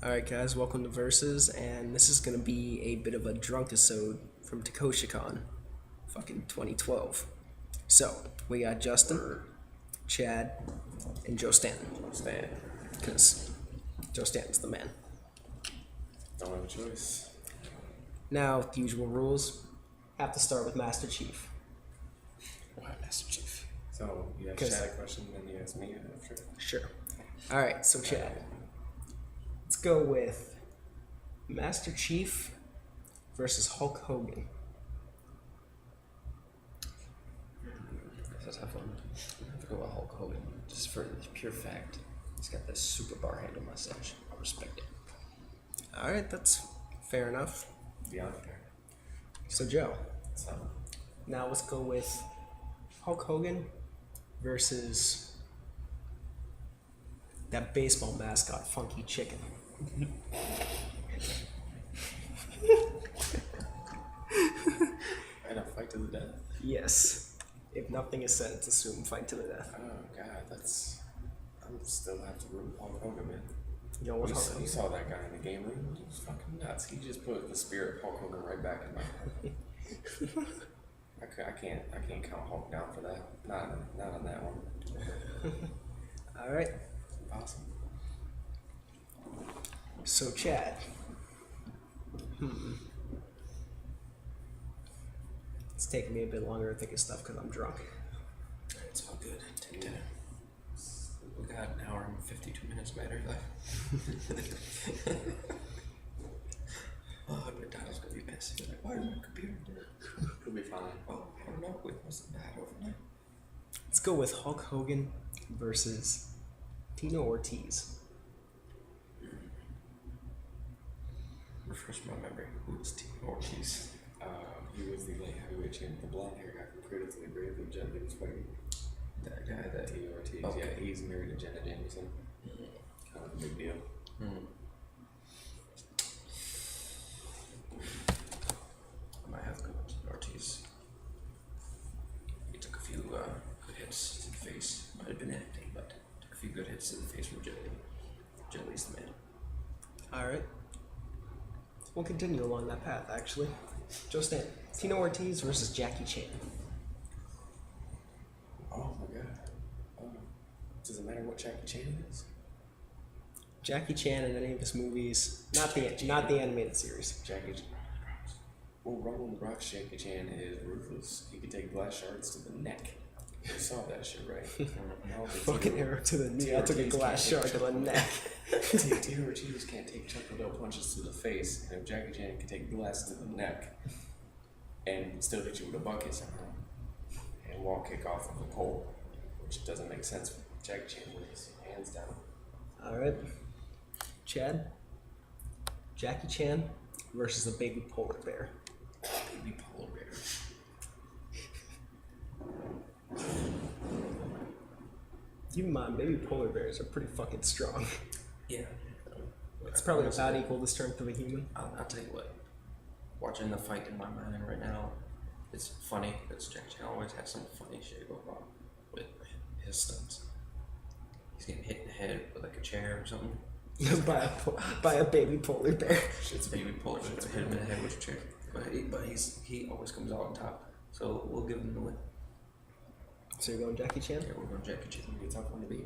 Alright guys, welcome to Versus, and this is gonna be a bit of a Drunkesode from Tekkoshocon, fucking 2012. So, we got Justin, Chad, and Joe Stanton. Stan. Because Joe Stanton's the man. Don't have a choice. Now, the usual rules, have to start with Master Chief. Why Master Chief? So, you ask 'Cause- Chad a question, then you ask me after. Sure. Alright, so Chad, let's go with Master Chief versus Hulk Hogan. That's a tough one. I have to go with Hulk Hogan, just for the pure fact. He's got this super bar handle mustache. I respect it. Alright, that's fair enough. Beyond fair. So Joe, So, now let's go with Hulk Hogan versus that baseball mascot, Funky Chicken. and a fight to the death. Yes. If nothing is said, it's assumed fight to the death. Oh, God, that's. I'm still have to root Hulk Hogan, man. You know what Hulk You Hogan? saw that guy in the game room. He was fucking nuts. He just put the spirit of Hulk Hogan right back in my heart. I can't count Hulk down for that. Not on that one. Alright. Awesome. So Chad. It's taking me a bit longer to think of stuff because I'm drunk. It's all good. Take time. We got an hour and 52 minutes matter left. Oh, I bet Donald's gonna be pissed. He's like, why did my computer do it? He'll be fine. Oh, I don't know. It must have died overnight. Let's go with Hulk Hogan versus Tino Ortiz. Refresh my memory. Who was Team Ortiz? He was the light heavyweight champion, the blonde hair guy from Cradle to the Grave who Jen was fighting. That guy that. T. Ortiz. Okay. Yeah, he's married to Jenna Jameson. Kind of a big deal. I might have to go with Team Ortiz. He took a few good hits to the face. Might have been acting, but took a few good hits to the face from Jelly. Jelly's the man. Alright. We'll continue along that path, actually. Joe Stanton. Tino Ortiz versus Jackie Chan. Oh my god. Does it matter what Jackie Chan is? Jackie Chan in any of his movies. Not the animated series. Jackie Chan. Well, Roman Rock's Jackie Chan is ruthless. He could take glass shards to the neck. You saw that shit, right? No, but Fucking T. arrow to the knee. T. I took a Ortiz glass can't shard take to the neck. T. Ortiz can't take Chuck Liddell punches to the face, and if Jackie Chan can take glass to the neck and still hit you with a bucket somehow and wall kick off of the pole, which doesn't make sense. Jackie Chan wins, hands down. Alright. Chad. Jackie Chan versus a baby polar bear. Baby polar bear. Keep in mind, baby polar bears are pretty fucking strong. Yeah. It's probably about equal the strength of a human. I'll tell you what. Watching the fight in my mind right now, it's funny because Jackie Chan always has some funny shit go on with his stunts. He's getting hit in the head with like a chair or something. by a baby polar bear. Shit's a baby polar bear. Hit him in the head with a chair. But he always comes out on top. So we'll give him the win. So you're going Jackie Chan? Yeah, we're going Jackie Chan. It's a tough one to beat.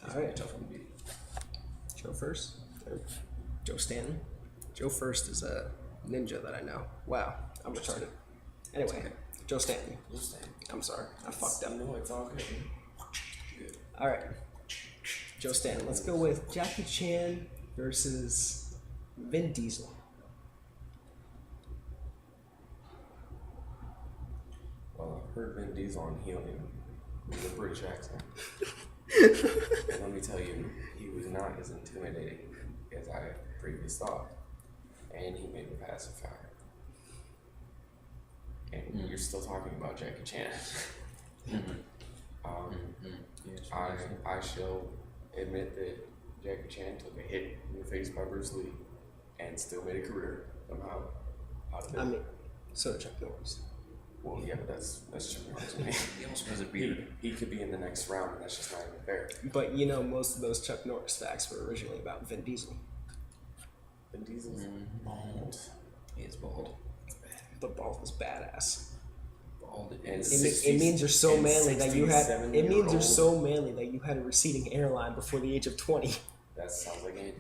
Alright. Tough one to beat. Joe first? Or Joe Stanton? Joe first is a ninja that I know. Wow, I'm retarded. Anyway, okay. Joe Stanton. Just saying. I'm sorry, I fucked up. No, it's all good. Good. Alright, Joe Stanton. Let's go with Jackie Chan versus Vin Diesel. Well, I've heard Vin Diesel on Helium with a British accent. And let me tell you, he was not as intimidating as I previously thought. And he made me pass a fire. And you're still talking about Jackie Chan. Yes, I shall admit that Jackie Chan took a hit in the face by Bruce Lee and still made a career somehow out of it. I mean, so did Chuck Norris. Well, yeah, but that's Chuck Norris to me. He also has a beard. He could be in the next round, and that's just not even fair. But you know, most of those Chuck Norris facts were originally about Vin Diesel. Vin Diesel's bald. He is bald. The bald was badass. Bald. And It means you're so manly that you had. It means you're 67-year-old. so manly that you had a receding hairline before the age of 20. That sounds like Andy.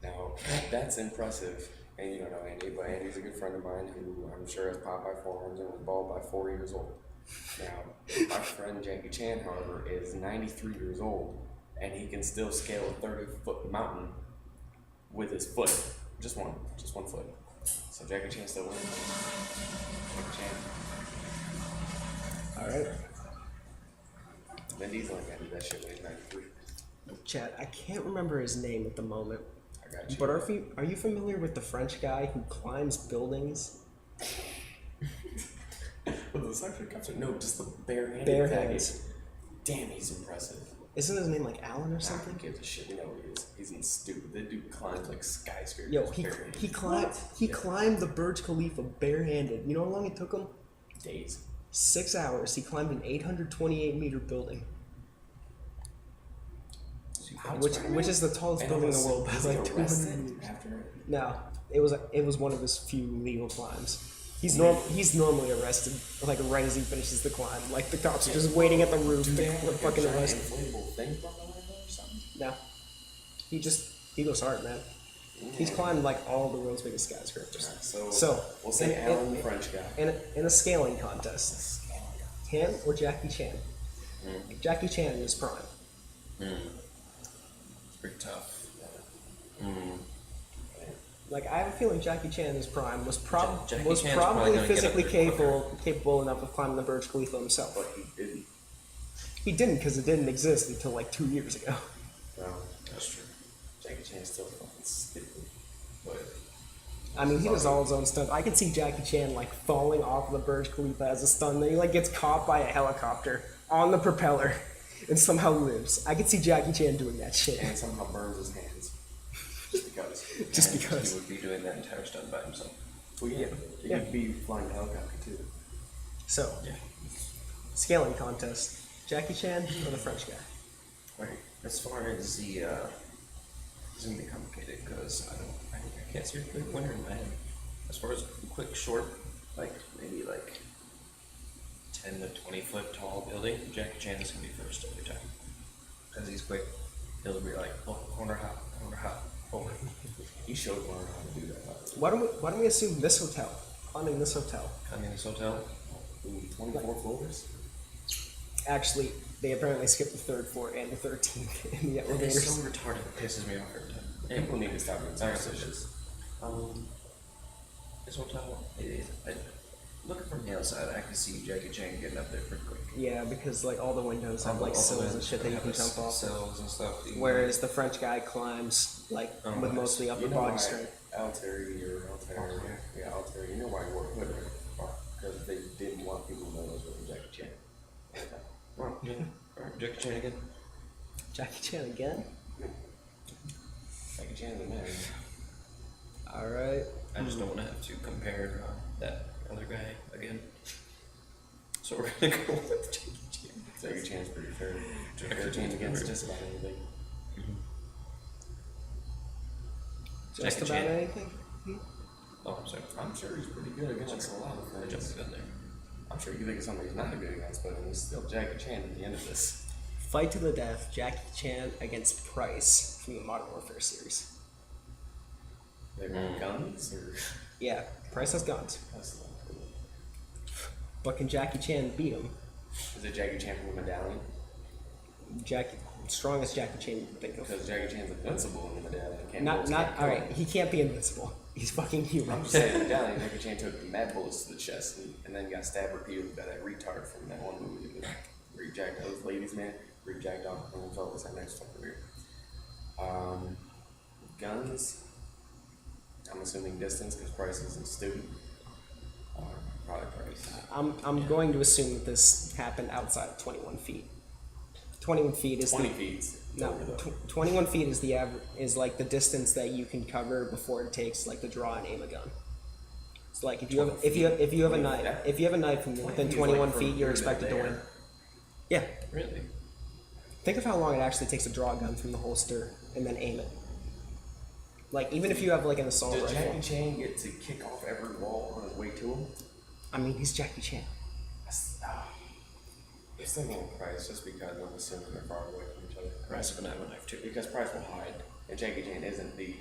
Now, that's impressive. And you don't know Andy, but Andy's a good friend of mine who I'm sure has Popeye forearms and was bald by 4 years old. Now, my friend Jackie Chan, however, is 93 years old, and he can still scale a 30-foot mountain with his foot. Just one foot. So Jackie Chan still wins. Jackie Chan. Alright. Vin Diesel ain't gotta do that shit when he's 93. Chad, I can't remember his name at the moment. I got you. But are you familiar with the French guy who climbs buildings? With the suction cups? No, just the bare-handed Bare faggot. hands. Damn, he's impressive. Isn't his name like Alan or Nah, something? who gives a shit? We know who he is. He's in stupid. That dude climbs like skyscrapers. Yo, he barehanded. climbed the Burj Khalifa barehanded. You know how long it took him? Days. 6 hours. He climbed an 828-meter building, which is the tallest And building in the was- world by was he like 200 arrested meters. after it? No, it was one of his few legal climbs. He's normally arrested like right as he finishes the climb. Like the cops are just waiting at the roof Do to they have like a fucking giant arrest him. inflatable thing from the window or something? No, he goes hard, man. He's climbed like all the world's biggest skyscrapers. Alright, So we'll say in- Alan, in- the French guy. In a scaling contest, him or Jackie Chan? Jackie Chan in his prime. It's pretty tough. Like I have a feeling Jackie Chan in his prime was Jackie was Chan's probably probably gonna get physically up there capable enough of climbing the Burj Khalifa himself. But he didn't. He didn't because it didn't exist until like 2 years ago. No, That's true. Jackie Chan's still fucking stupid. But I mean, he does all his own stuff. I can see Jackie Chan like falling off the Burj Khalifa as a stunt. Then he like gets caught by a helicopter on the propeller and somehow lives. I could see Jackie Chan doing that shit. and somehow burns his hands. Just because. Just And because. he would be doing that entire stunt by himself. Well, yeah. He Yeah. could be flying a helicopter too. So, Yeah. scaling contest. Jackie Chan or the French guy? Right. As far as the it's gonna be complicated because I can't see a quick winner in my head. As far as quick, short, like maybe like 10 to 20 foot tall building, Jackie Chan is gonna be first every time because he's quick. He'll be like, oh, corner hop, over. He showed Warren how to do that. Why don't we assume this hotel? Climbing this hotel. I'm in this hotel. Ooh, 24 floors? Actually, they apparently skipped the third floor and the 13th in the It's elevators. so retarded. It pisses me off every time. People need to stop being Sorry, superstitious. This hotel, looking from the outside, I can see Jackie Chan getting up there pretty quick. Yeah, because like all the windows have like All the sills way- and shit that you have can the jump off. Cells and stuff. Whereas the French guy climbs like Oh, with nice. mostly upper You know body why strength. Altair, yeah, Altair, you know why he wore a hood, right? Because they didn't want people to know those were Jackie Chan. Well, yeah. Alright, Jackie Chan again. Jackie Chan again. Jackie Chan's a man. All right. I just don't want to have to compare that other guy again. So we're gonna go with Jackie Chan. Jackie Chan's pretty fair. Jackie Jackie Chan's Chan's against fair. just about anything. Just Jackie about Chan. anything. Oh, I'm sorry. I'm sure he's pretty good against a lot of I jumped things. the gun there. I'm sure you think of somebody he's not good against, but he's still Jackie Chan at the end of this. Fight to the death. Jackie Chan against Price from the Modern Warfare series. They got guns or Yeah, Price has guns, that's not cool. but can Jackie Chan beat him? Is it Jackie Chan from the medallion? Strongest Jackie Chan you can think of. Because Jackie Chan's invincible in the medallion. Can't Not bullets not can't all kill right. him. He can't be invincible. He's fucking human. I'm just saying, medallion, Jackie Chan took mad bullets to the chest and then got stabbed repeatedly by that retard from that one movie where he jacked those ladies, man. Where he jacked off on himself was that next fucking weird. Guns. I'm assuming distance because Price is a student. Probably Price. I'm going to assume that this happened outside of 21 feet. 21 feet is 20 the, feet. no. 21 feet is the average, is like the distance that you can cover before it takes like to draw and aim a gun. It's like if you have a knife if you have a knife from within 21 feet, you're expected to win. Yeah. Really? Think of how long it actually takes to draw a gun from the holster and then aim it. Like, even if you have like an assault Did rifle. Jackie Chan get to kick off every wall on his way to him? I mean, he's Jackie Chan. It's still going Price just because I'm assuming they're far away from each other. Price of an have a knife too. Because Price will hide, and Jackie Chan isn't the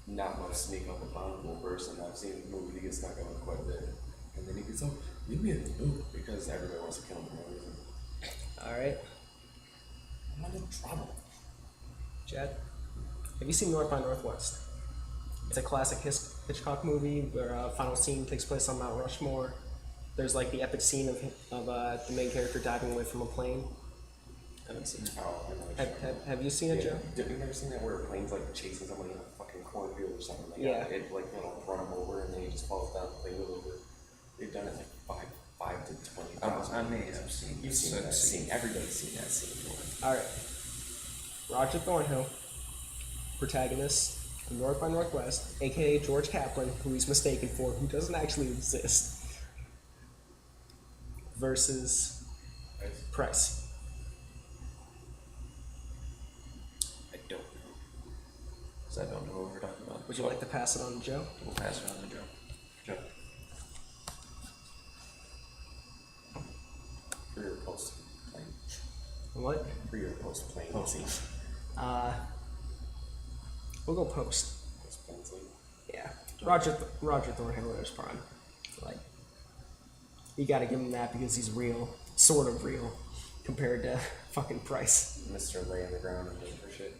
not most sneak up abominable person I've seen in the movie. He gets stuck on quite a bit, and then he gets, oh, leave me alone, because everybody wants to kill him for no reason. Alright. I'm in trouble. Chad, have you seen North by Northwest? It's a classic Hitchcock movie where final scene takes place on Mount Rushmore. There's like the epic scene of the main character diving away from a plane. I haven't seen it. Oh, I know. Have you seen it, Joe? Have you never seen that where a plane's like chasing somebody in a fucking cornfield or something? Like Yeah. It like run him over and then he just falls down the plane over. They've done it like five to 20,000. I may have seen. You've seen that scene. Everybody's seen that scene. Alright. Roger Thornhill, protagonist of North by Northwest, aka George Kaplan, who he's mistaken for, who doesn't actually exist, versus Price. I don't know. Because I don't know what we're talking about. Would you like to pass it on to Joe? We'll pass it on to Joe. Joe. Pre or post plane? What? Pre or post plane scene? We'll go post. Post plane scene. Yeah. Roger Thornhill is prime. Like, you gotta give him that because he's real. Sort of real. Compared to fucking Price. Mr. Lay on the ground and looking for shit.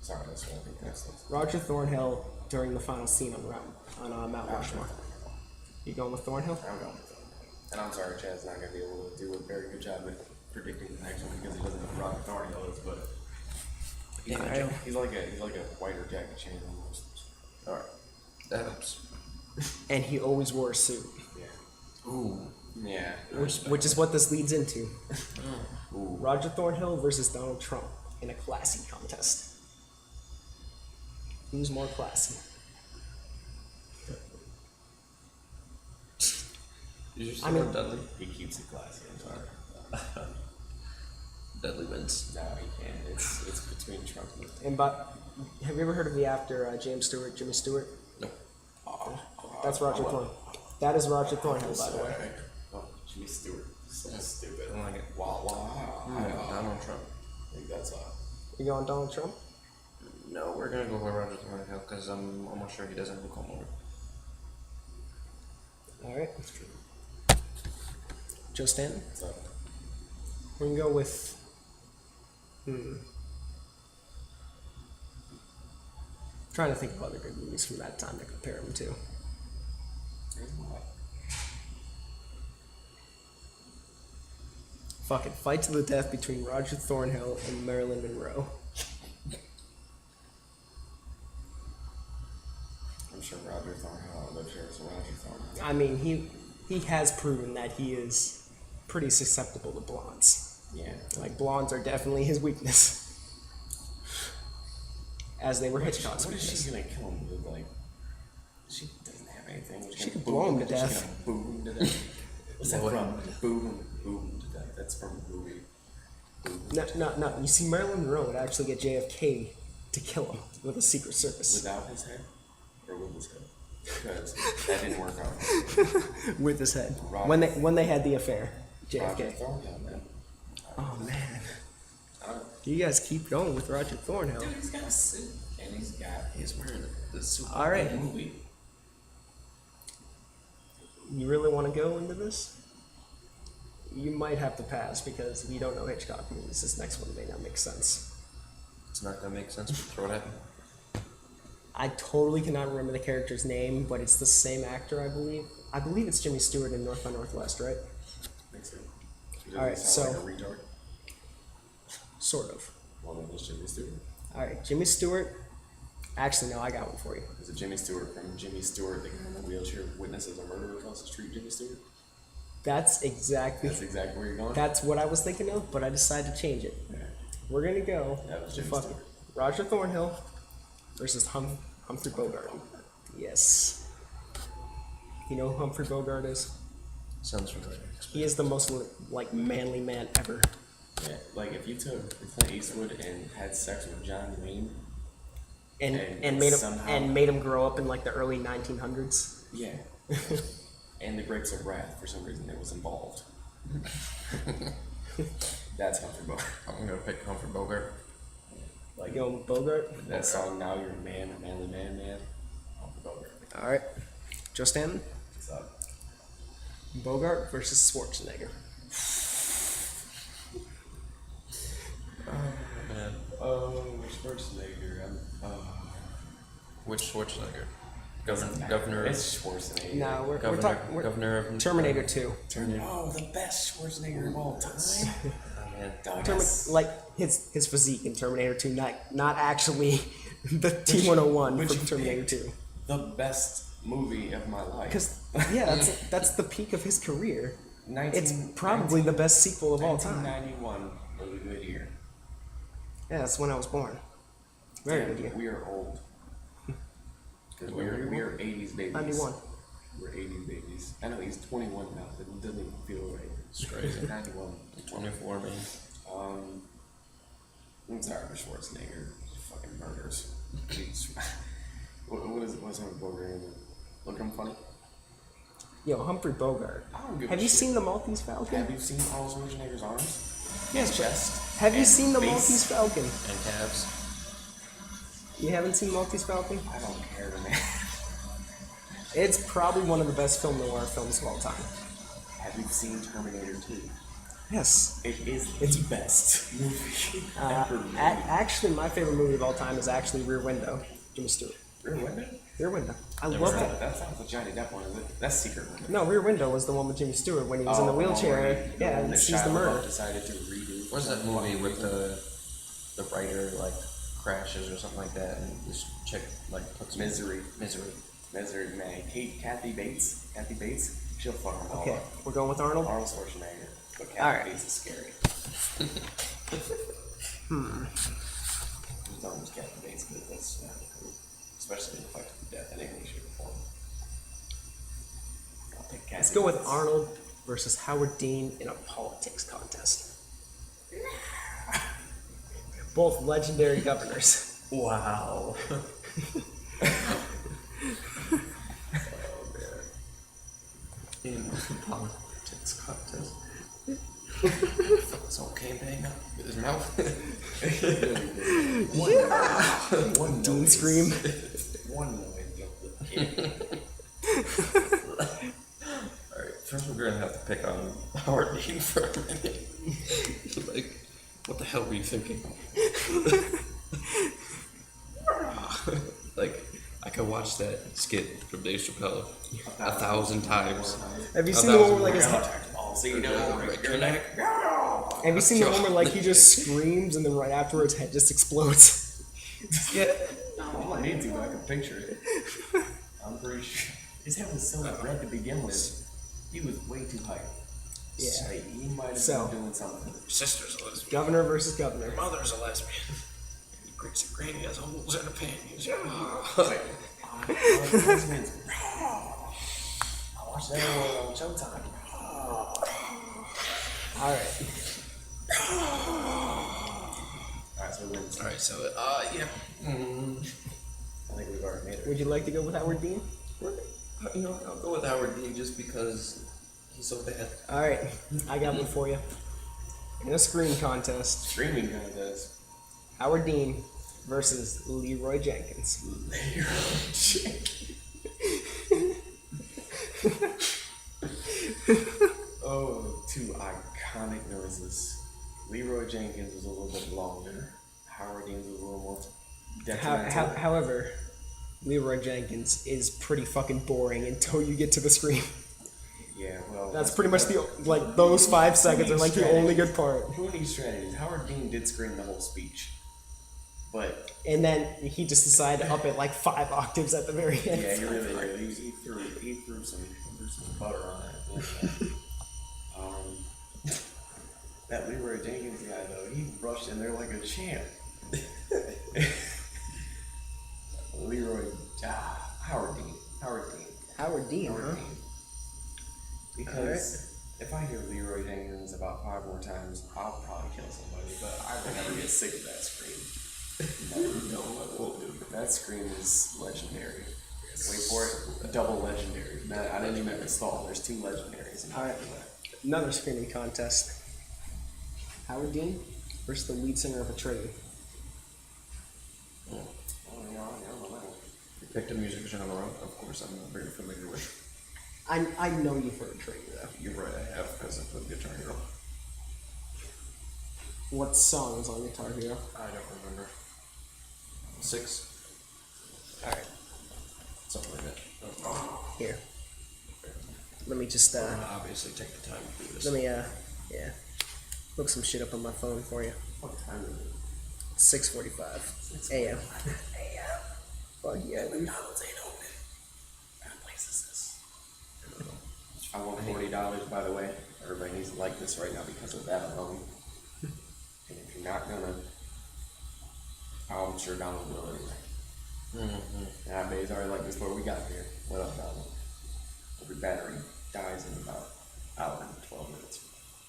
Sorry, that's what I think that's. Roger Thornhill during the final scene on Mount Rushmore. You going with Thornhill? I'm going with it. And I'm sorry, Chad's not going to be able to do a very good job at predicting the next one because he doesn't know who Roger Thornhill is, but he's like a whiter Jackie Chan almost. Alright. That helps. And he always wore a suit. Yeah. Ooh. Yeah. Which is what this leads into. Ooh. Roger Thornhill versus Donald Trump in a classy contest. Who's more classy? Did you I mean- Dudley? He keeps it classy, I'm sorry. Dudley wins. No, he can't. It's between Trump and And have you ever heard of the actor James Stewart, Jimmy Stewart? No. That's Roger Thornhill. That is Roger Thornhill, by the way. Oh, Jimmy Stewart. So stupid. I don't like it. Wow. Donald Trump. I think that's You going Donald Trump? No, we're gonna go with Roger Thornhill because I'm almost sure he doesn't have a comb over. All right. that's true. Joe Stanton. What's up? We're gonna go with. Trying to think of other good movies from that time to compare them to. There's a lot. Fucking fight to the death between Roger Thornhill and Marilyn Monroe. I'm sure Roger Thornhill, although sure it's Roger Thornhill. I mean, he has proven that he is pretty susceptible to blondes. Yeah. Like, blondes are definitely his weakness. As they were Hitchcock's What is weakness. she gonna kill him with? Like, she doesn't have anything. She could blow him to death. She's gonna boom him to death. What's that What? from? Boom him to death. That's from a movie. No. You see, Marilyn Monroe would actually get JFK to kill him with a Secret Service. Without his head? Or with his head? Because that didn't work out. With his head. Roger. When they had the affair. Roger JFK. Thornhill, man. Oh, man. I don't know. You guys keep going with Roger Thornhill. Dude, he's got a suit. And he's wearing the suit. All right. In the movie. You really want to go into this? You might have to pass because if you don't know Hitchcock movies, this next one may not make sense. It's not gonna make sense, but throw it at me. I totally cannot remember the character's name, but it's the same actor, I believe. I believe it's Jimmy Stewart in North by Northwest, right? Makes sense. All right, Sound like a retard. Sort of. Well, then it's Jimmy Stewart. All right, Jimmy Stewart. Actually, no, I got one for you. Is it Jimmy Stewart from Jimmy Stewart, the guy in the wheelchair witnesses a murder across the street, Jimmy Stewart? That's exactly where you're going? that's what I was thinking of, but I decided to change it. Yeah. We're gonna go That was to Jimmy fucking Stewart. Roger Thornhill versus Humphrey Bogart. Yes. You know who Humphrey Bogart is? Sounds familiar. He is the most like manly man ever. Yeah, like if you took Clint Eastwood and had sex with John Wayne, and made him somehow- made him grow up in like the early 1900s. Yeah. And the Grapes of Wrath, for some reason, it was involved. That's Humphrey Bogart. I'm gonna pick Humphrey Bogart. Like Going with Bogart. that song, Now You're a Man, a Manly Man, Man. Humphrey Bogart. All right, Joe Stanton, What's up? Bogart versus Schwarzenegger. Man, Schwarzenegger. which Schwarzenegger? Governor. It's Schwarzenegger. No, we're Governor. talking Governor of Terminator 2. Oh, the best Schwarzenegger of all time. Oh, man. Like his physique in Terminator 2, not actually the T-101 Which from you Terminator picked 2. The best movie of my life. Because yeah, that's the peak of his career. 19, It's probably the best sequel of all time. 1991 was a good year. Yeah, that's when I was born. Very Damn, good year. We are old. Because we are 80s babies. 91. We're 80s babies. I know he's 21 now, but it doesn't even feel right. It's crazy. 91. 24, man. I'm sorry for Schwarzenegger. He fucking murders. What's Humphrey Bogart in it? Look, I'm funny. Yo, Humphrey Bogart. I don't give Have a you shit. seen the Maltese Falcon? Have you seen Arnold Schwarzenegger's arms? Yes, but Chest. have you and seen the face? Maltese Falcon? And calves. You haven't seen Maltese Falcon? I don't care, man. It's probably one of the best film noir films of all time. Have you seen Terminator 2? Yes. It is It's the best movie ever made. Actually, my favorite movie of all time is actually Rear Window. Jimmy Stewart. Rear Window? Rear Window. I Never love heard that. That sounds like Johnny Depp one, is it? That's Secret Window. No, Rear Window was the one with Jimmy Stewart when he was in the one where wheelchair. he- Yeah, one and that sees the Shia murder. LaBeouf decided to redo. What's that movie with the writer like crashes or something like that, and this chick like puts Misery. Misery. Misery, man. Kathy Bates. She'll fuck them all Okay, up. we're going with Arnold. Arnold Schwarzenegger. But Kathy Alright. Bates is scary. It's almost Kathy Bates, but that's not cool. Especially in Fight to the Death in any shape or form. I'll pick Kathy Let's go with Bates. Arnold versus Howard Dean in a politics contest. Both legendary governors. Wow. In politics contest. His whole campaign up with his mouth. One Dean noise. scream. One noise. Alright, first we're gonna have to pick on Howard Dean for a minute. Like, what the hell were you thinking? Like, I could watch that skit from Dave Chappelle 1,000 times. Have you seen the one where like his Break your neck. Have you seen the one where like he just screams and then right afterwards head just explodes? Yeah. I need to, I can picture it. I'm pretty sure. His head was so red to begin with. He was way too hype. Yeah. Like, he might have So- been doing something. Sister's a lesbian. Governor versus governor. Mother's a lesbian. Greats and granny has holes in her panties. Husbands. I watched that one on Showtime. Alright. Alright, so wins. Alright, so, yeah. I think we've already made it. Would you like to go with Howard Dean? You know, I'll go with Howard Dean just because he's so bad. Alright, I got one for you. In a screen contest, Streaming contest. Howard Dean versus Leroy Jenkins. Oh, two iconic noises. Leroy Jenkins was a little bit longer. Howard Dean was a little more detrimental. However, Leroy Jenkins is pretty fucking boring until you get to the screen. Yeah, well, That's pretty much the like those 5 seconds are like the only good part. Who needs strategies? Howard Dean did scream the whole speech, but And then he just decided to up it like 5 octaves at the very end. yeah, he really did. He threw some butter on it. That Leroy Jenkins guy though, he rushed in there like a champ. Howard Dean. Howard Dean, Howard huh? Dean. Because if I hear Leroy Jenkins about 5 more times, I'll probably kill somebody, but I will never get sick of that scream. No, I won't do. That scream is legendary. Wait for it. Double legendary. I didn't even have to stall. There's 2 legendaries. All right, another screaming contest. Howard Dean versus the lead singer of Atreyu. Oh, yeah, I don't know. You picked a music genre, of course I'm not very familiar with. I know you've heard Atreyu though. You're right, I have, because I played Guitar Hero. What song is on Guitar Hero? I don't remember. 6? All right, Something like that. here. Let me just Obviously take the time to do this. let me look some shit up on my phone for you. What time is it? 6:45 a.m. Fuck yeah, dude. McDonald's ain't open. What place is this? I want $40, by the way. Everybody needs to like this right now because of that alone. And if you're not gonna, I'm sure Donald will anyway. And I bet he's already like this before we got here. What up, Donald? Every battery dies in about an hour and 12 minutes.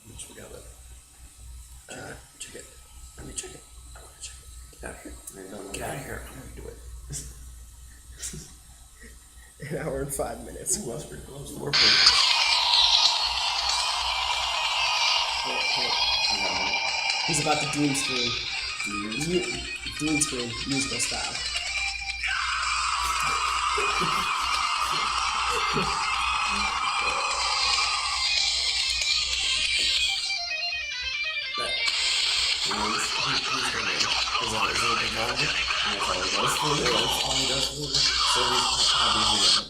Which we got that. Check it. Let me check it. I want to check it. Get out of here. Get out of here. I'm going to do it. An hour and 5 minutes. Ooh, that's pretty close. We're pretty He's about to doom scream. Doom scream, musical style.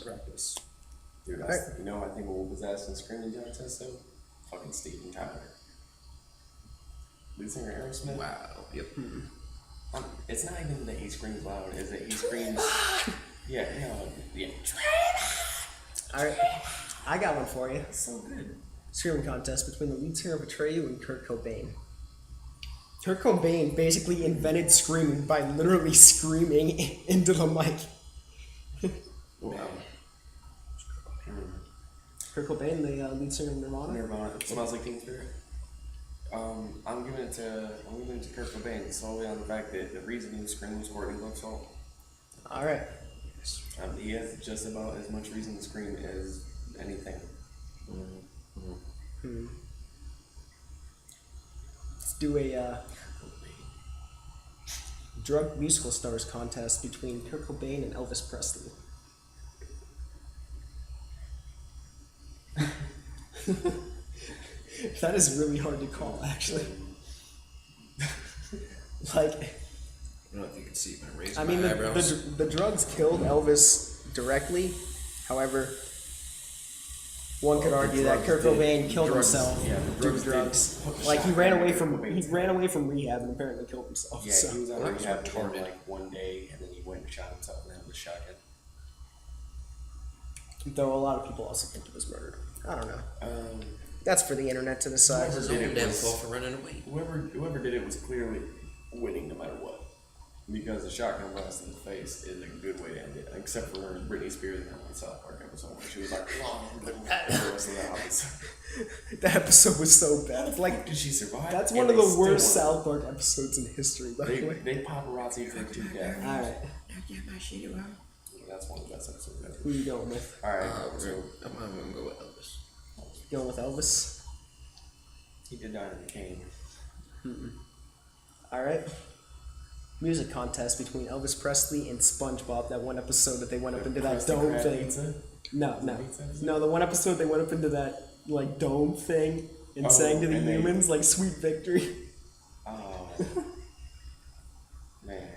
practice. Dude, Alright. you know, I think what will possess and screaming contest though? Fucking Steven Tyler. Lead singer Aerosmith? Wow. Yep. It's not even that he screams loud, is that he screams. Yeah. Alright, I got one for you. It's so good. Screaming contest between the lead singer of Atreyu and Kurt Cobain. Kurt Cobain basically invented screaming by literally screaming into the mic. Wow. Kurt Cobain, the lead singer of Nirvana. Nirvana. It smells like Teen Spirit. I'm giving it to Kurt Cobain solely on the fact that the reason he screams hoarding love salt. Alright. He has just about as much reason to scream as anything. Let's do a drug musical stars contest between Kurt Cobain and Elvis Presley. That is really hard to call, actually. Like, I don't know if you can see my raise I my mean, eyebrows. the drugs killed Elvis directly. However, one could argue that Kurt Cobain killed himself due to drugs. Like he ran away from rehab and apparently killed himself. Yeah, So. he was on Well, that was rehab for retarded. like one day, and then he went and shot himself and had the shotgun. Though a lot of people also think he was murdered. I don't know. Um, That's for the internet to decide. His did own it damn was- fault for running away. whoever did it was clearly winning no matter what. Because a shotgun blast in the face is a good way to end it. Except for Britney Spears in that South Park episode where she was like, the rest of the episode. That episode was so bad. Like, Did she survive? that's And one of they the still worst won. South Park episodes in history, by the way. They paparazzi her to death. Alright, That's one of the best episodes ever. who you going with? Alright, so I'm gonna go with Elvis. Going with Elvis? he did die in the cane. Alright. Music contest between Elvis Presley and SpongeBob. That one episode that they went up into that Krusty dome Krab thing. pizza? No. Pizza? No, the one episode they went up into that, like, dome thing and Oh, sang to the and they- humans, like, Sweet Victory. Oh, man.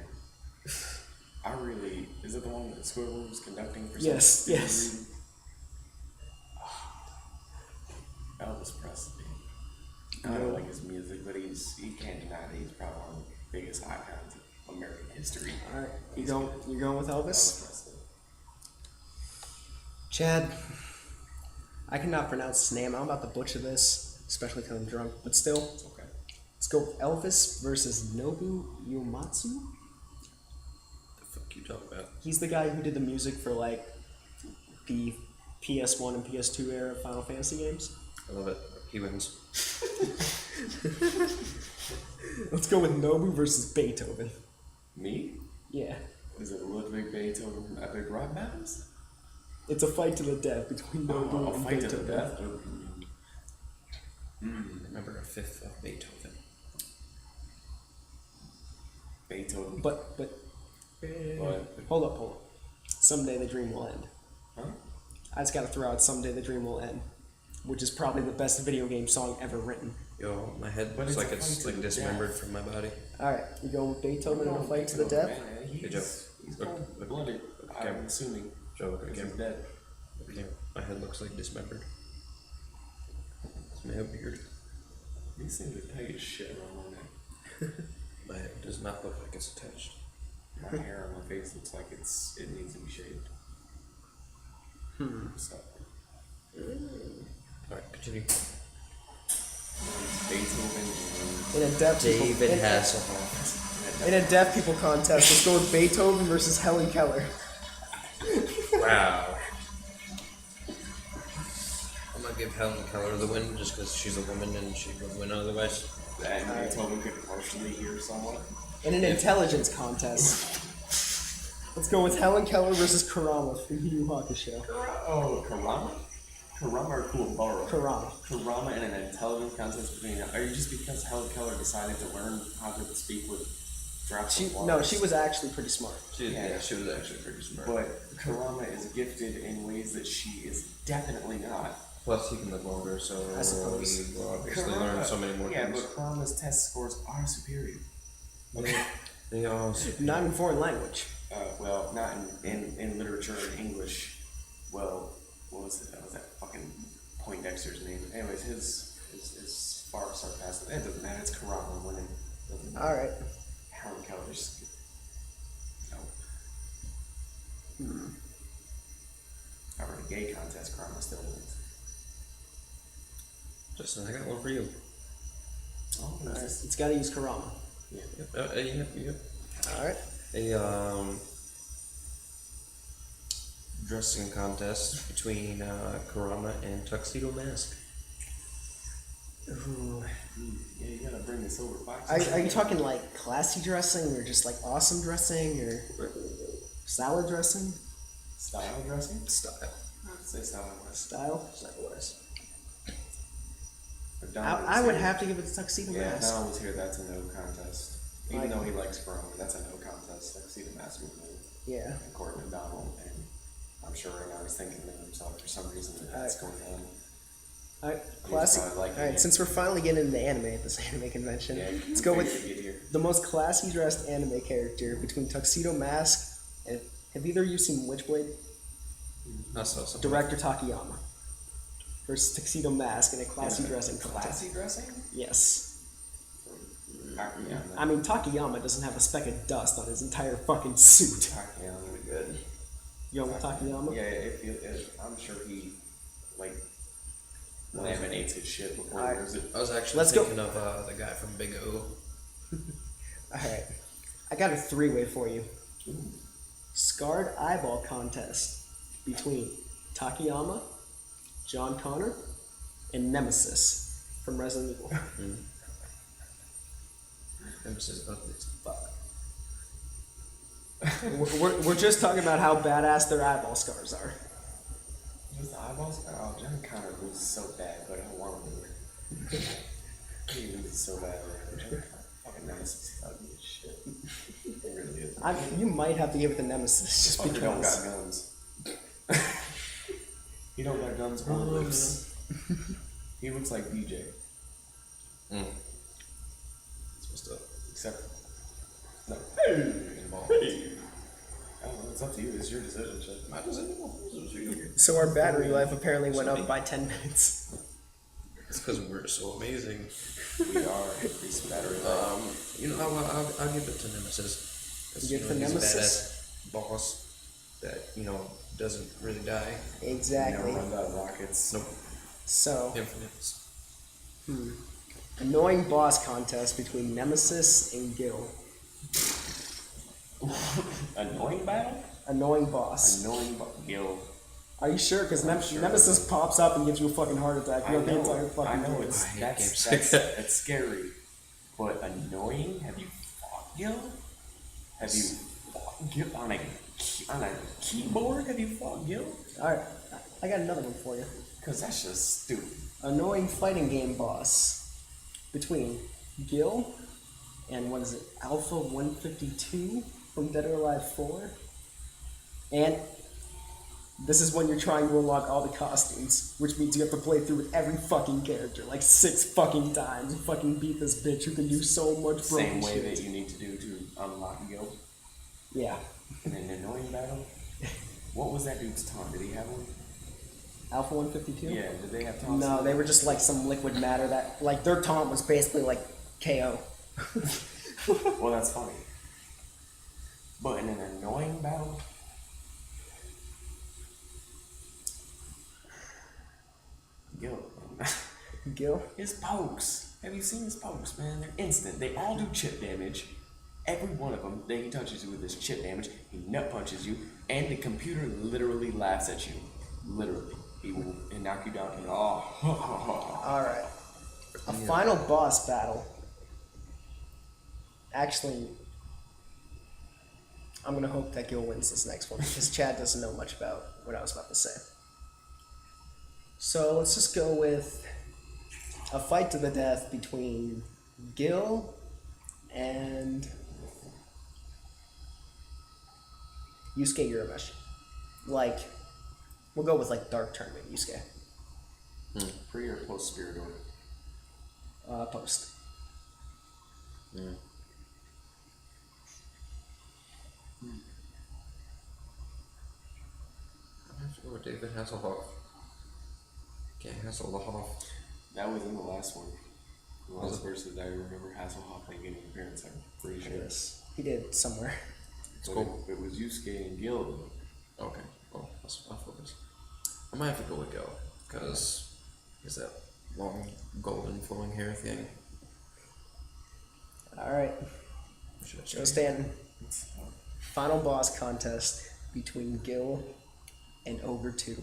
Is it the one that Squidward was conducting for Yes, some yes. reason? Elvis Presley. I don't like his music, but he can't deny that he's probably one of the biggest icons of American history. Alright, He's you're going with Elvis? Elvis Presley. Chad, I cannot pronounce his name. I'm about to butcher this, especially because I'm drunk, but still. It's okay. Let's go with Elvis versus Nobu Uematsu. The fuck you talking about? He's the guy who did the music for, like, the PS1 and PS2 era Final Fantasy games. I love it. He wins. Let's go with Nobu versus Beethoven. Me? Yeah. This Is it Ludwig Beethoven epic rock battles? It's a fight to the death between Nobu A and fight to Beethoven. the death? Remember a fifth of Beethoven. Beethoven. But What? hold up. Someday the dream will end. Huh? I just gotta throw out "Someday the Dream Will End," which is probably the best video game song ever written. Yo, my head But looks it's like a it's fight to like the dismembered death. from my body. All right, you going with Beethoven in a fight to the Beethoven, death? man, Good job. He's Look, cold look, blooded. look, I'm camera. assuming. Joe, look at the Because he's camera. dead. Look at the camera. My head looks like dismembered. It's my beard. These things are tight as shit around my neck. My head does not look like it's attached. My hair on my face looks like it needs to be shaved. So, Alright, continue. Beethoven In a deaf David people, Hasselhoff. in a deaf people contest, let's go with Beethoven versus Helen Keller. Wow. I'm gonna give Helen Keller the win just because she's a woman and she would win otherwise. and Beethoven could partially hear somewhat. In an intelligence contest, let's go with Helen Keller versus Kurama from Yu Yu Hakusho. Oh, Karama? Karama or Kuwabara? Kurama. Karama in an intelligence contest between. Are you just because Helen Keller decided to learn how to speak with drops of water? No, she was actually pretty smart. Yeah, she was actually pretty smart. But Karama is gifted in ways that she is definitely not. Plus, he can live longer, so I suppose. he will obviously learn so many more Yeah, things. but Karama's test scores are superior. They all Not in foreign language. Well, not in literature and English. Well, what was it? That was that fucking Poindexter's name. Anyways, his is far sarcastic. It doesn't matter. It's Karama winning. Doesn't matter. All right. Helen Keller's. No. However, a gay contest, Karama still wins. Justin, I got one for you. Oh, All right. It's got to use Kurama. Yeah. Yep. All right. A dressing contest between Kurama and Tuxedo Mask. Ooh. Yeah, you gotta bring this over. Are you talking like classy dressing or just like awesome dressing or salad dressing? Style dressing? Style. I'd say style dressing. Style? Style-wise. I would have to give it to Tuxedo Yeah, Mask. Donald was here. That's a no contest. Even Like- though he likes Karama, that's a no contest. Like, see the mask movement, Yeah. according to Donald, and I'm sure right now he's thinking to himself for some reason that that's going on. All right. He's Classy. probably liking All right. it. Since we're finally getting into anime at this anime convention, Yeah, let's go figured with you'd get here. the most classy dressed anime character between Tuxedo Mask and have either of you seen Witchblade? I saw something. Director Takayama versus Tuxedo Mask in a classy Yeah. dressing contest. Classy dressing? Yes. Takayama. I mean, Takayama doesn't have a speck of dust on his entire fucking suit. Takayama would be good. You know Takayama? Yeah, I'm sure he like laminates his shit before he Alright. wears it. I was actually Let's go. thinking of the guy from Big O. Alright. I got a three-way for you. Scarred eyeball contest between Takayama, John Connor, and Nemesis from Resident Evil. Nemesis ugly as fuck. we're just talking about how badass their eyeball scars are. Just the eyeballs? Oh, John Connor loses so bad, but I don't want him to. He loses so bad. Fucking Nemesis is ugly as shit. It really is. You might have to give it to Nemesis just Fucker don't got because. guns. He don't got guns or lips. He looks like DJ. That's what's up. Except, no. Involved. Oh, it's up to you. It's your decision, shit. My decision? This was you. So our battery life apparently went up by 10 minutes. It's because we're so amazing. We are. Increase battery life. You know, I'll give it to Nemesis. 'Cause, You give it to he's Nemesis? a badass boss that, doesn't really die. Exactly. Never run out of rockets. Nope. So, Infinite. annoying boss contest between Nemesis and Gil. Annoying battle? Annoying boss. Annoying Gil. Are you sure? Because Sure. Nemesis pops up and gives you a fucking heart attack. I You the entire know, fucking game. it's, I hate that's, games. that's scary. But annoying? Have you fought Gil? Have you fought Gil on a keyboard? Have you fought Gil? Alright, I got another one for you. Cause that's just stupid. Annoying fighting game boss between Gil and what is it, Alpha 152 from Dead or Alive 4? And this is when you're trying to unlock all the costumes, which means you have to play through with every fucking character like 6 fucking times and fucking beat this bitch who can do so much broken Same way shit. that you need to do to unlock Gil. Yeah. In an annoying battle. What was that dude's taunt? Did he have one? Alpha 152? Yeah, did they have taunts? No, they were just like some liquid matter that, like, their taunt was basically like KO. Well, that's funny. But in an annoying battle, Gil. Gil? His pokes. Have you seen his pokes, man? They're instant. They all do chip damage. Every one of them. Then he touches you with his chip damage. He nut punches you, and the computer literally laughs at you. Literally, he will knock you down. And Alright. A final boss battle. Actually, I'm gonna hope that Gil wins this next one because Chad doesn't know much about what I was about to say. So let's just go with a fight to the death between Gil and Yusuke Urameshi. Like, we'll go with like Dark Tournament Yusuke. Pre or post Spirit Order? Post. I have to go with David Hasselhoff. Can't Hasselhoff. That was in the last one. The last versus I remember Hasselhoff making an appearance. I'm pretty sure. Yes, he did somewhere. But Cool. it was Yusuke and Gil. Okay. Well, I'll focus. I might have to go with Go, because is that long, golden, flowing hair thing. Alright, Should I Joe say? Stanton. Final boss contest between Gil and Ogre 2.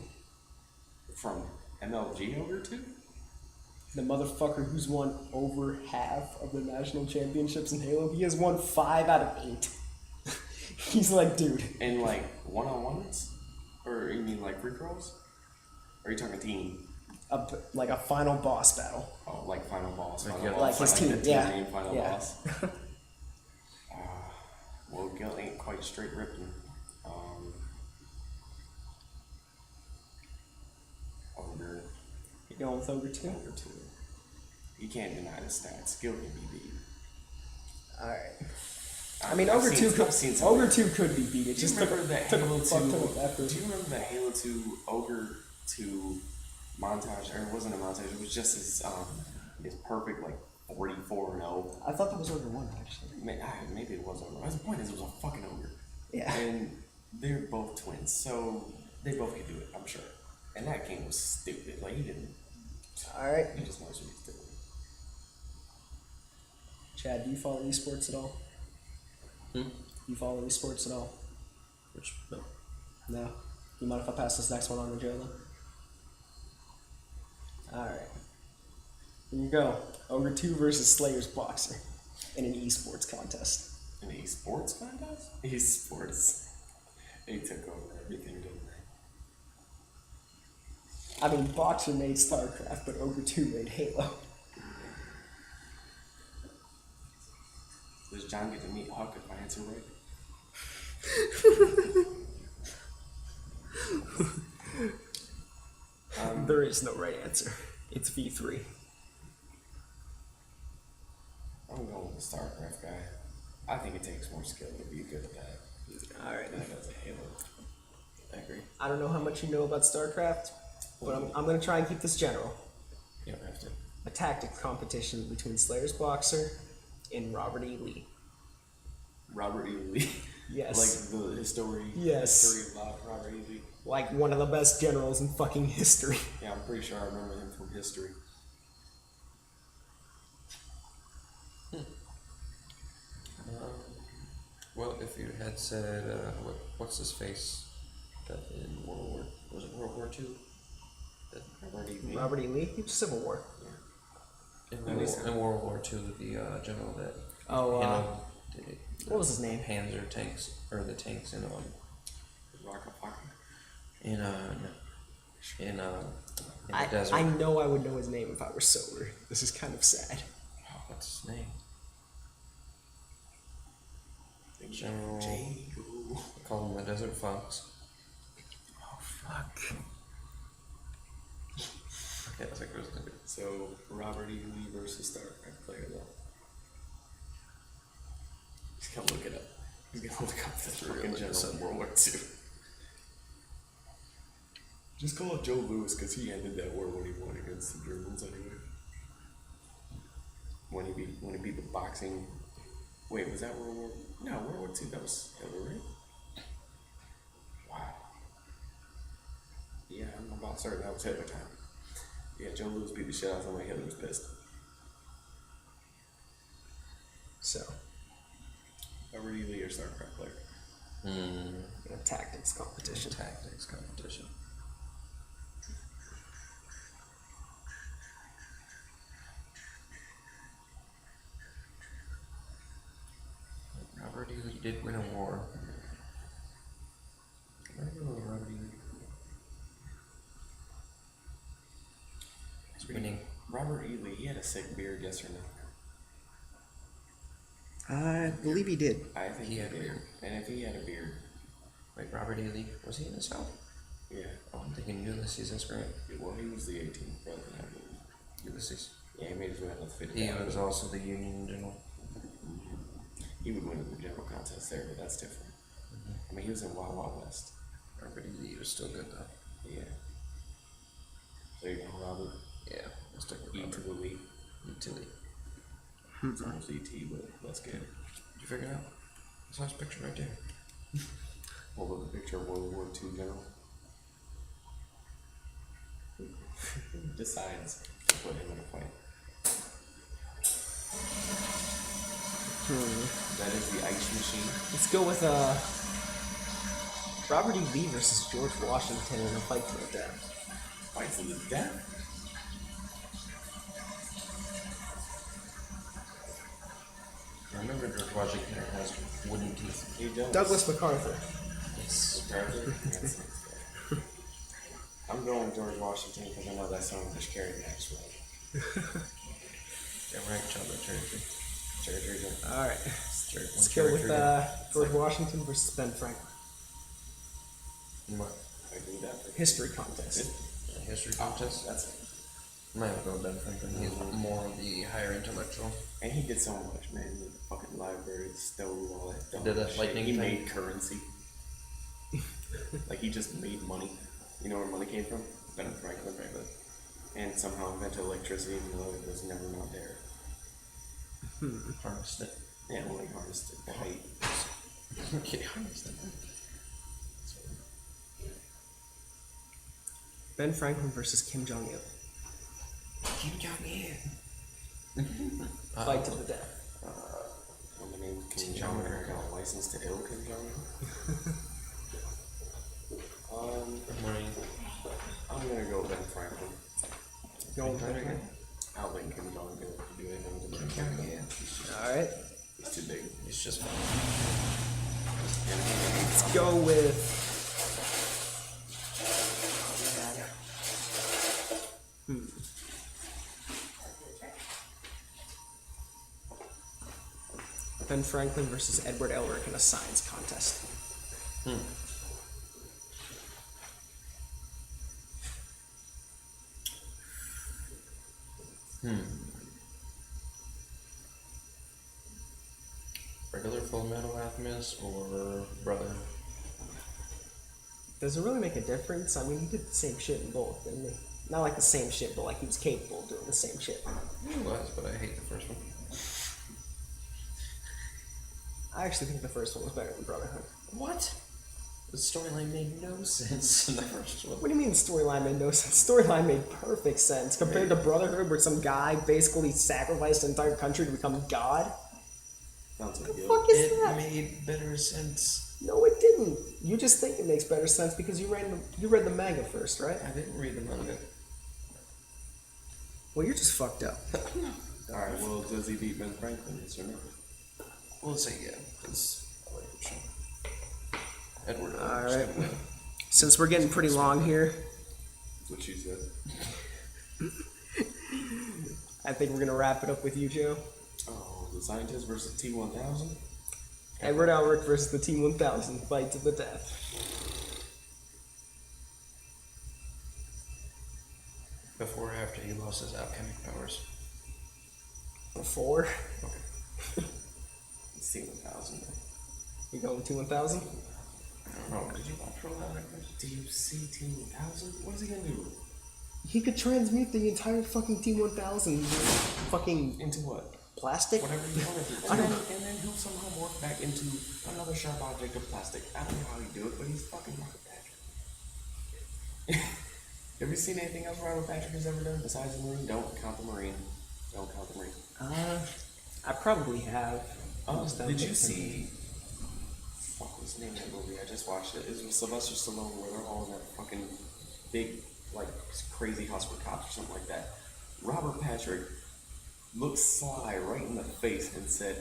From MLG over to? The motherfucker who's won over half of the national championships in Halo. He has won 5 out of 8. He's like, dude. And like one-on-ones? Or you mean like free throws? Or are you talking team? Like a final boss battle. Oh, like final boss. Like, Final yeah, boss. like his the team, yeah. name final Yeah. boss. Well, Gil ain't quite straight ripping. Ogre. You going with Ogre 2? Ogre 2. You can't deny the stats. Gil can be beat. Alright. I mean, Ogre 2 could be beat. It Do you just took remember the took Halo a 2? fuck ton of effort. Do you remember the Halo 2 Ogre 2 montage? Or it wasn't a montage. It was just his perfect like 44-0. I thought that was Ogre 1, actually. Maybe it was Ogre. The point is, it was a fucking Ogre. Yeah. And they're both twins, so they both could do it, I'm sure. And that game was stupid. Like, he didn't. Alright. He just knows what he's doing. Chad, do you follow esports at all? You follow esports at all? Which, no. No? You mind if I pass this next one on to Joe then? Alright. Here you go. Ogre 2 versus Slayer's Boxer in an esports contest. An esports contest? Esports. They took over everything, didn't they? I mean, Boxer made StarCraft, but Ogre 2 made Halo. Does John get to meet Huck if I answer right? There is no right answer. It's V3. I'm going with the StarCraft guy. I think it takes more skill to be good at that. Alright. Than it does at Halo. I agree. I don't know how much you know about StarCraft, but I'm going to try and keep this general. You don't have to. A tactic competition between Slayer's Boxer and Robert E. Lee. Robert E. Lee. Yes. Like the history. Yes. History of Robert E. Lee. Like one of the best generals in fucking history. Yeah, I'm pretty sure I remember him from history. Well, if you had said, what's his face that in World War, was it World War II? That Robert E. Lee. Robert E. Lee? He was Civil War. in World War II, the general that Oh, What was his name? Panzer tanks, or the tanks in Rocket Pocket. in the desert. I know I would know his name if I were sober. This is kind of sad. Oh, what's his name? General. Django. I call him the Desert Fox. Oh fuck. Okay, that's like it was gonna be. So Robert E. Lee versus Star Trek player though. He's gonna look it up. He's gonna look up the fucking general in World War II. Just call it Joe Louis because he ended that war when he won against the Germans anyway. When he beat the boxing. Wait, was that World War? No, World War II. That was Hitler, right? Wow. Yeah, I'm about certain that was Hitler time. Yeah, Joe Louis beat the shit out of somebody. Hitler was pissed. So, Robert E. Lee or Star Trek player? a tactics competition. Tactics competition. Robert E. Lee did win a war. I remember Robert E. Lee. He's winning. Robert E. Lee, he had a sick beard, yes or no? I believe he did. I think He he had a did. beard. And if he had a beard, Wait, Robert E. Lee, was he in the South? yeah. Oh, I'm thinking Ulysses S. Grant. Well, he was the 18th president, I believe. Ulysses. Yeah, he made his way out of the 50. He was also the Union General. He would win the general contest there, but that's different. I mean, he was in Wild Wild West. Robert E. Lee was still good though. Yeah. So you go Robert Yeah, let's take E to the Lee. E to Lee. It's almost E.T., but less good. Did you figure it out? I saw his picture right there. Hold up the picture of World War II general. Decides to put him in a fight. That is the ice machine. Let's go with Robert E. Lee versus George Washington in a fight to the death. Fight to the death. I remember George Washington has wooden teeth. He does. Douglas MacArthur. Yes. MacArthur? Yes. I'm going with George Washington because I know that song just carried Maxwell. Yeah, right, chocolate cherry tree. Cherry tree. All right. Cherry, Let's cherry go with tree. George Washington versus Ben Franklin. What? I do that for History contest. A history contest? That's it. I might have to go with Ben Franklin. He's more of the higher intellectual. And he did so much, man. The fucking library, the stove, all that dumb Did that shit. lightning He thing? made currency. Like he just made money. You know where money came from? Ben Franklin. And somehow invented electricity even though it was never not there. Harnessed it. Yeah, well, he harnessed it. Right. Okay, harnessed it. Ben Franklin versus Kim Jong Il. Kim Jong-il. Fight to the death. When the name Kim Jong-un, I got a license to ill Kim Jong-un. Good morning. I'm gonna go Ben Franklin. Going with Ben Franklin. I don't think Kim Jong-un can do anything to Ben Kim Franklin. Jong-il. All right. He's too big. He's just fine. Let's go with. Ben Franklin versus Edward Elric in a science contest. Regular Full Metal Alchemist or Brother? Does it really make a difference? I mean, he did the same shit in both, didn't he? Not like the same shit, but like he was capable of doing the same shit. He was, but I hate the first one. I actually think the first one was better than Brotherhood. What? The storyline made no sense in the first one. What do you mean the storyline made no sense? The storyline made perfect sense compared to Brotherhood, where some guy basically sacrificed an entire country to become God. Sounds like What the you. fuck is It that? made better sense. No, it didn't. You just think it makes better sense because you read the manga first, right? I didn't read the manga. Well, you're just fucked up. Alright, well, does he beat Ben Franklin? Yes or no? We'll say yeah, because I like the show. Edward. All right. Since we're getting pretty long here, That's what she said. I think we're gonna wrap it up with you, Joe. Oh, the scientist versus T-1000? Edward Elric versus the T-1000, fight to the death. Before or after he lost his alchemic powers? Before, It's T-1000. you go with T-1000? I don't know. Did you watch Full Metal Alchemist? Do you see T-1000? What is he gonna do? He could transmute the entire fucking T-1000 fucking Into what? plastic. Whatever you want to do. And then he'll somehow morph back into another sharp object of plastic. I don't know how he do it, but he's fucking Robert Patrick. Have you seen anything else Robert Patrick has ever done besides the Marine? Don't count the Marine. Don't count the Marine. I probably have. Did you see? Fuck, what's the name of that movie? I just watched it. It was with Sylvester Stallone where they're all in that fucking big, like, crazy house for cops or something like that. Robert Patrick looked Sly right in the face and said,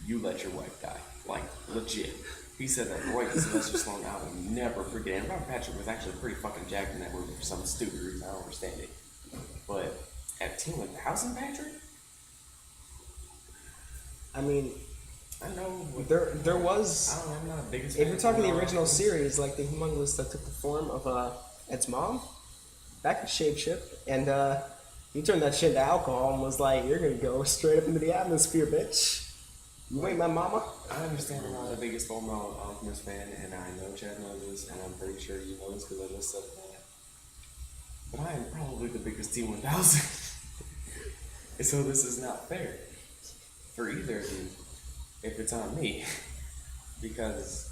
"You let your wife die." Like, legit. He said that right to Sylvester Stallone. I will never forget. And Robert Patrick was actually pretty fucking jacked in that movie for some stupid reason. I don't understand it. But at T-1000 Patrick? I mean, I know. there was. I don't know, I'm not a biggest If fan you're talking of the original Robert. series, like the humongous that took the form of Ed's mom, that could shapeshift, and he turned that shit into alcohol and was like, "You're gonna go straight up into the atmosphere, bitch. You ain't my mama." I understand I'm not the biggest Full Metal Alchemist fan, and I know Chad knows this, and I'm pretty sure you know this because I just said that. But I am probably the biggest T-1000. And so this is not fair for either of you if it's on me, because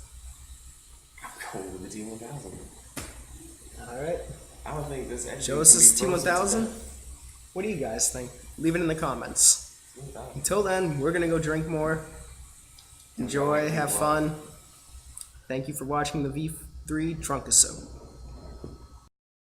I'm going with the T-1000. All right. I don't think this actually. Show us this T-1000. What do you guys think? Leave it in the comments. Until then, we're gonna go drink more. Enjoy, have fun. Thank you for watching the V3 Drunkesode.